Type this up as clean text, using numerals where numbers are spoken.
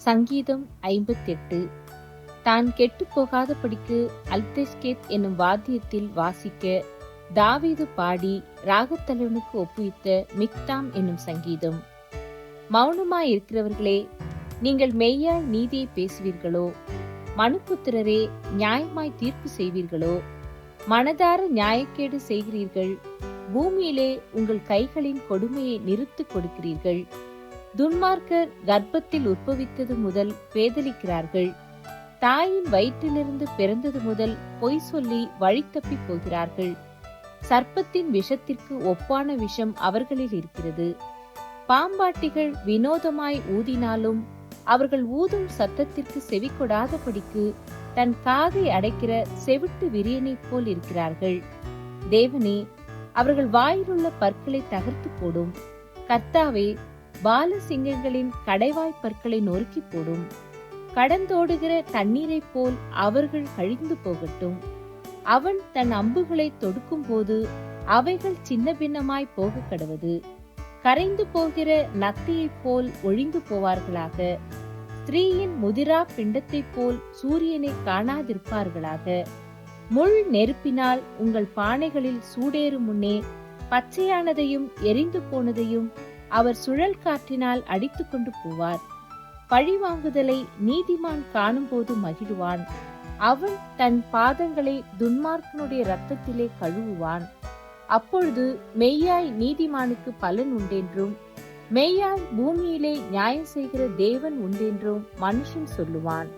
சங்கீதம் 58. தான் கெட்டுப் போகாதபடிக்கு அல்தெஸ்கேத் என்னும் வாத்தியத்தில் வாசிக்க தாவீது பாடி ராகத்தலைவனுக்கு ஒப்புவித்த மிக்தாம் என்னும் சங்கீதம். மௌனமாய் இருக்கிறவர்களே, நீங்கள் மெய்யாய் நீதியை பேசுவீர்களோ? மனுப்புத்திரரே, நியாயமாய் தீர்ப்பு செய்வீர்களோ? மனதார நியாயக்கேடு செய்கிறீர்கள். பூமியிலே உங்கள் கைகளின் கொடுமையை நிறுத்து கொடுக்கிறீர்கள். துன்மார்க்கர் கர்ப்பத்தில் உற்பவித்தது முதல் பேதலிக்கிறார்கள். தாயின் வயிற்றிலிருந்து பிறந்தது முதல் பொய் சொல்லி வழி தப்பி போகிறார்கள். சர்ப்பத்தின் விஷத்திற்கு ஒப்பான விஷம் அவர்களில் இருக்கிறது. பாம்பாட்டிகள் வினோதமாய் ஊதினாலும் அவர்கள் ஊதும் சத்தத்திற்கு செவி கொடாதபடிக்கு தன் காதை அடைக்கிற செவிட்டு விரியனைப் போல் இருக்கிறார்கள். தேவனே, அவர்கள் வாயிலுள்ள பற்களை தகர்த்து போடும். கர்த்தாவே, பால சிங்கங்களின் கடைவாய் பற்களை நொறுக்கி போடும். கடந்தோடுகிற தண்ணீரைப் போல் அவர்கள் கழிந்து போகட்டும். அவன் தன் அம்புகளை தொடுக்கும் போது அவைகள் சின்ன பின்னமாய் போக கடவது. கரைந்து போகிற நத்தையைப் போல் ஒழிந்து போவார்களாக. ஸ்திரீயின் முதிரா பிண்டத்தைப் போல் சூரியனை காணாதிருப்பார்களாக. முள் நெருப்பினால் உங்கள் பானைகளில் சூடேறும் முன்னே பச்சையானதையும் எரிந்து போனதையும் அவர் சுழல் காற்றினால் அடித்து கொண்டு போவார். பழிவாங்குதலை நீதிமான் காணும்போது மகிழ்வான். அவன் தன் பாதங்களை துன்மார்க்கனுடைய இரத்தத்திலே கழுவுவான். அப்பொழுது மெய்யாய் நீதிமானுக்கு பலன் உண்டென்றும் மெய்யாய் பூமியிலே நியாயம் செய்கிற தேவன் உண்டென்றும் மனுஷன் சொல்லுவான்.